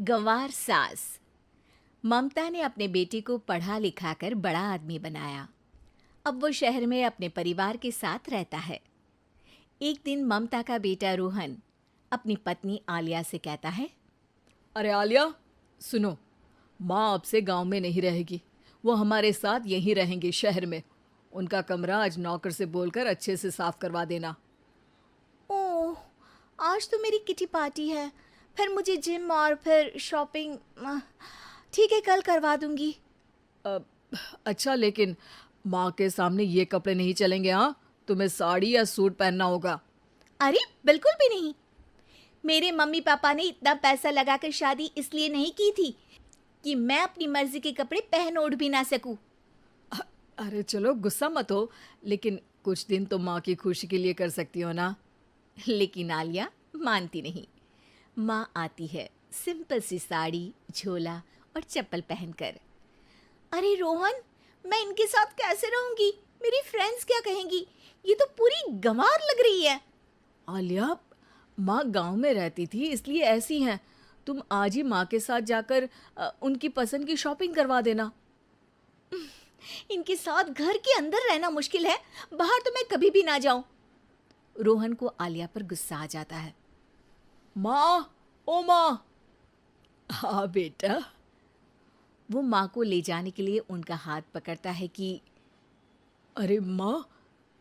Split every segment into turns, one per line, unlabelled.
गंवार सास। ममता ने अपने बेटे को पढ़ा लिखाकर बड़ा आदमी बनाया। अब वो शहर में अपने परिवार के साथ रहता है। एक दिन ममता का बेटा रोहन अपनी पत्नी आलिया से कहता है,
अरे आलिया, सुनो, माँ अब से गांव में नहीं रहेगी। वो हमारे साथ यहीं रहेंगी शहर में। उनका कमरा आज नौकर से बोलकर अच्छे से साफ करवा देना।
ओह, आज तो मेरी किटी पार्टी है, फिर मुझे जिम और फिर शॉपिंग। ठीक है, कल करवा दूंगी।
अच्छा, लेकिन माँ के सामने ये कपड़े नहीं चलेंगे। हाँ, तुम्हें साड़ी या सूट पहनना होगा।
अरे बिल्कुल भी नहीं। मेरे मम्मी पापा ने इतना पैसा लगाकर शादी इसलिए नहीं की थी कि मैं अपनी मर्जी के कपड़े पहन ओढ़ भी ना सकूं।
अरे चलो, गुस्सा मत हो, लेकिन कुछ दिन तो माँ की खुशी के लिए कर सकती हो ना।
लेकिन आलिया मानती नहीं। माँ आती है सिंपल सी साड़ी, झोला और चप्पल पहनकर। अरे रोहन, मैं इनके साथ कैसे रहूंगी? मेरी फ्रेंड्स क्या कहेंगी? ये तो पूरी गंवार लग रही है।
आलिया, माँ गांव में रहती थी इसलिए ऐसी हैं। तुम आज ही माँ के साथ जाकर उनकी पसंद की शॉपिंग करवा देना।
इनके साथ घर के अंदर रहना मुश्किल है, बाहर तो मैं कभी भी ना जाऊं। रोहन को आलिया पर गुस्सा आ जाता है।
माँ, ओ माँ। हाँ बेटा।
वो माँ को ले जाने के लिए उनका हाथ पकड़ता है कि
अरे माँ,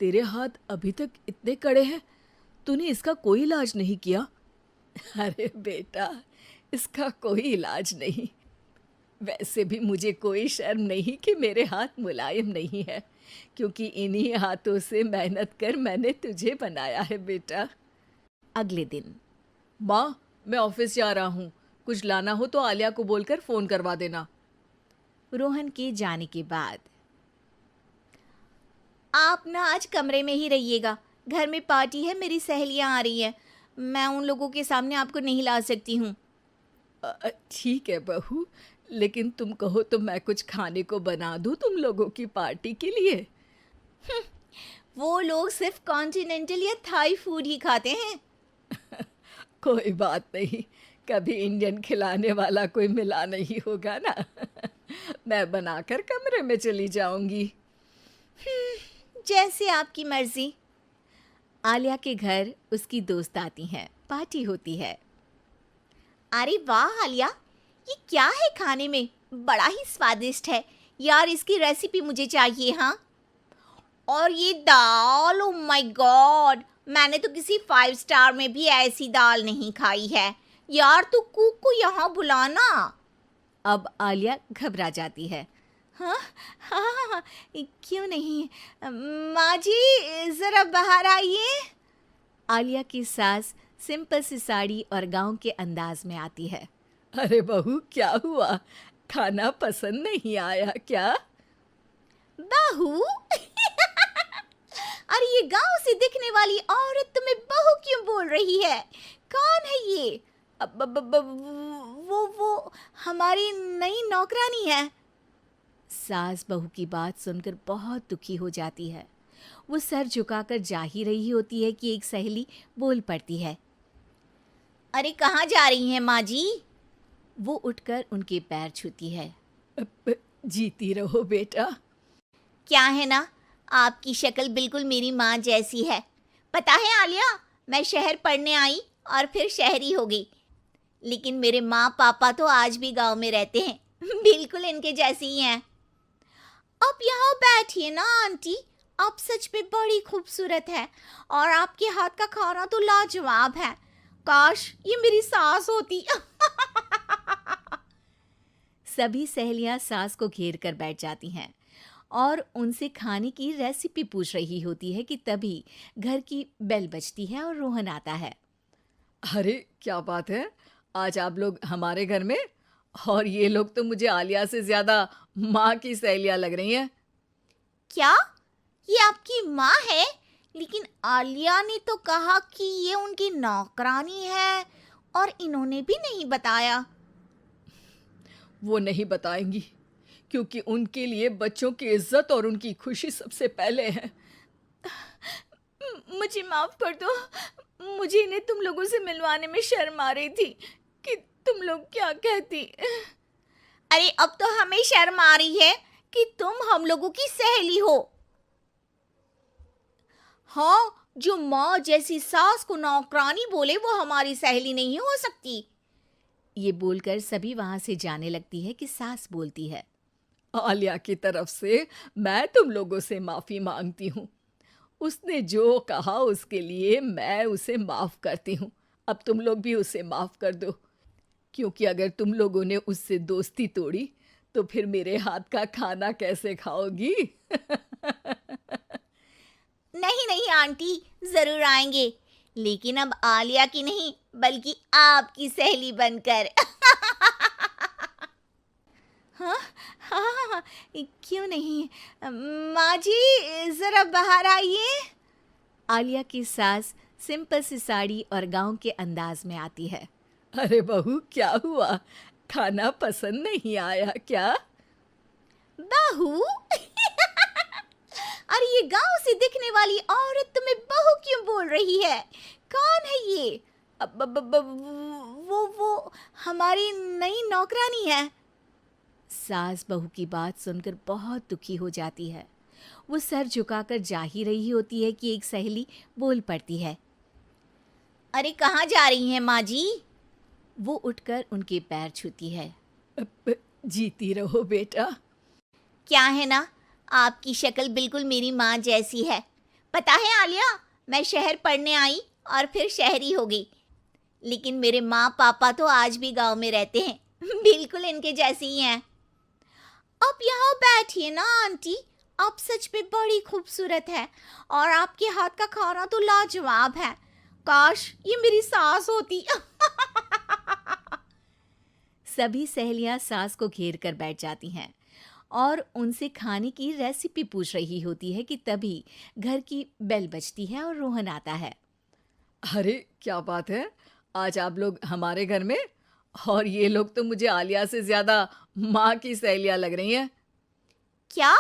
तेरे हाथ अभी तक इतने कड़े हैं, तूने इसका कोई इलाज नहीं किया? अरे बेटा, इसका कोई इलाज नहीं। वैसे भी मुझे कोई शर्म नहीं कि मेरे हाथ मुलायम नहीं है, क्योंकि इन्हीं हाथों से मेहनत कर मैंने तुझे बनाया है बेटा।
अगले दिन।
माँ, मैं ऑफिस जा रहा हूँ। कुछ लाना हो तो आलिया को बोलकर फ़ोन करवा देना।
रोहन के जाने के बाद, आप ना आज कमरे में ही रहिएगा, घर में पार्टी है, मेरी सहेलियां आ रही हैं, मैं उन लोगों के सामने आपको नहीं ला सकती हूँ।
ठीक है बहू, लेकिन तुम कहो तो मैं कुछ खाने को बना दूँ तुम लोगों की पार्टी के लिए।
वो लोग सिर्फ कॉन्टिनेंटल या थाई फूड ही खाते हैं।
कोई बात नहीं, कभी इंडियन खिलाने वाला कोई मिला नहीं होगा ना। मैं बनाकर कमरे में चली जाऊंगी।
जैसे आपकी मर्जी। आलिया के घर उसकी दोस्त आती हैं, पार्टी होती है। अरे वाह आलिया, ये क्या है खाने में? बड़ा ही स्वादिष्ट है यार, इसकी रेसिपी मुझे चाहिए। हाँ, और ये दाल, ओ माय गॉड, मैंने तो किसी 5 स्टार में भी ऐसी दाल नहीं खाई है यार। तू कुक को यहाँ बुलाना। अब आलिया घबरा जाती है। हाँ हाँ हाँ हाँ, क्यों नहीं, माँ जी ज़रा बाहर आइए। आलिया की सास सिंपल सी साड़ी और गांव के अंदाज में आती है।
अरे बहू, क्या हुआ? खाना पसंद नहीं आया क्या?
बहू? अरे ये गांव से दिखने वाली औरत तुम्हें बहू क्यों बोल रही है? कौन है ये? वो हमारी नई नौकरानी है। सास बहू की बात सुनकर बहुत दुखी हो जाती है। वो सर झुकाकर जा ही रही होती है कि एक सहेली बोल पड़ती है। अरे कहाँ जा रही हैं माँ जी? वो उठकर उनके पैर छूती है।
जीती रहो बेटा।
क्या है ना, आपकी शक्ल बिल्कुल मेरी माँ जैसी है। पता है आलिया, मैं शहर पढ़ने आई और फिर शहरी हो गई, लेकिन मेरे माँ पापा तो आज भी गांव में रहते हैं, बिल्कुल इनके जैसे ही हैं। आप यहाँ बैठिए ना आंटी, आप सच में बड़ी खूबसूरत है और आपके हाथ का खाना तो लाजवाब है। काश ये मेरी सास होती। सभी सहेलियां सास को घेर कर बैठ जाती हैं और उनसे खाने की रेसिपी पूछ रही होती है कि तभी घर की बेल बजती है और रोहन आता है।
अरे क्या बात है, आज आप लोग हमारे घर में? और ये लोग तो मुझे आलिया से ज्यादा माँ की सहेलियाँ लग रही हैं।
क्या ये आपकी माँ है? लेकिन आलिया ने तो कहा कि ये उनकी नौकरानी है और इन्होंने भी नहीं बताया।
वो नहीं बताएंगी, क्योंकि उनके लिए बच्चों की इज्जत और उनकी खुशी सबसे पहले है।
मुझे माफ कर दो, मुझे इन्हें तुम लोगों से मिलवाने में शर्म आ रही थी कि
तुम लोग क्या कहती?
अरे अब तो हमें शर्म आ रही है कि तुम हम लोगों की सहेली हो। हाँ, जो माँ जैसी सास को नौकरानी बोले वो हमारी सहेली नहीं हो सकती। ये बोलकर सभी वहां से जाने लगती है कि सास बोलती है,
आलिया की तरफ से मैं तुम लोगों से माफी मांगती हूँ। उसने जो कहा उसके लिए मैं उसे माफ करती हूँ। अब तुम लोग भी उसे माफ कर दो, क्योंकि अगर तुम लोगों ने उससे दोस्ती तोड़ी तो फिर मेरे हाथ का खाना कैसे खाओगी?
नहीं नहीं आंटी, जरूर आएंगे, लेकिन अब आलिया की नहीं बल्कि आपकी सहेली बनकर। हाँ हाँ हाँ हाँ, क्यों नहीं। माँ जी जरा बाहर आइए। आलिया की सास सिंपल सी साड़ी और गांव के अंदाज में आती है।
अरे बहू, क्या हुआ? खाना पसंद नहीं आया क्या?
बहू? अरे ये गांव से दिखने वाली औरत तुम्हें बहू क्यों बोल रही है? कौन है ये? वो हमारी नई नौकरानी है। सास बहू की बात सुनकर बहुत दुखी हो जाती है। वो सर झुकाकर जा ही रही होती है कि एक सहेली बोल पड़ती है, अरे कहाँ जा रही हैं माँ जी? वो उठकर उनके पैर छूती है।
जीती रहो बेटा।
क्या है ना, आपकी शक्ल बिल्कुल मेरी माँ जैसी है। पता है आलिया, मैं शहर पढ़ने आई और फिर शहरी हो गई, लेकिन मेरे माँ पापा तो आज भी गांव में रहते हैं, बिल्कुल इनके जैसे ही हैं। आप यहाँ बैठिए ना आंटी, आप सच में बड़ी खूबसूरत है और आपके हाथ का खाना तो लाजवाब है। काश ये मेरी सास होती। सभी सहेलियां सास को घेर कर बैठ जाती हैं और उनसे खाने की रेसिपी पूछ रही होती है कि तभी घर की बेल बजती है और रोहन आता है।
अरे क्या बात है, आज आप लोग हमारे घर में? और ये लोग तो मुझे आलिया से ज्यादा माँ की सहेलियां लग रही हैं।
क्या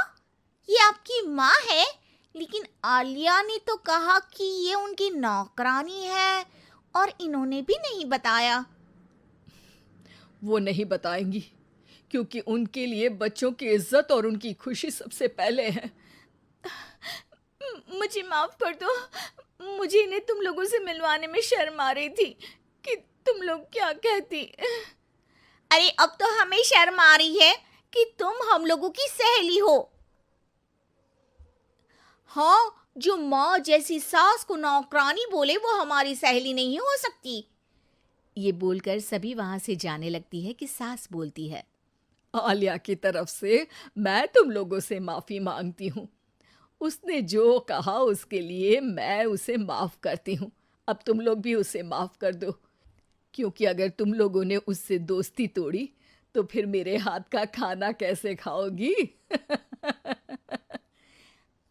ये आपकी माँ है? लेकिन आलिया ने तो कहा कि ये उनकी नौकरानी है और इन्होंने भी नहीं बताया।
वो नहीं बताएंगी, क्योंकि उनके लिए बच्चों की इज्जत और उनकी खुशी सबसे पहले है।
मुझे माफ कर दो, मुझे इन्हें तुम लोगों से मिलवाने में शर्म आ रही थी कि तुम लोग क्या कहती। अरे अब तो हमें शर्म आ रही है कि तुम हम लोगों की सहेली हो। हाँ, जो माँ जैसी सास को नौकरानी बोले वो हमारी सहेली नहीं हो सकती। ये बोलकर सभी वहां से जाने लगती है कि सास बोलती है,
आलिया की तरफ से मैं तुम लोगों से माफी मांगती हूँ। उसने जो कहा उसके लिए मैं उसे माफ करती हूँ। अब तुम लोग भी उसे माफ कर दो, क्योंकि अगर तुम लोगों ने उससे दोस्ती तोड़ी तो फिर मेरे हाथ का खाना कैसे खाओगी?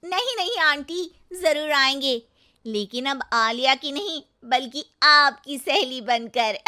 नहीं नहीं आंटी, जरूर आएंगे, लेकिन अब आलिया की नहीं बल्कि आपकी सहेली बनकर।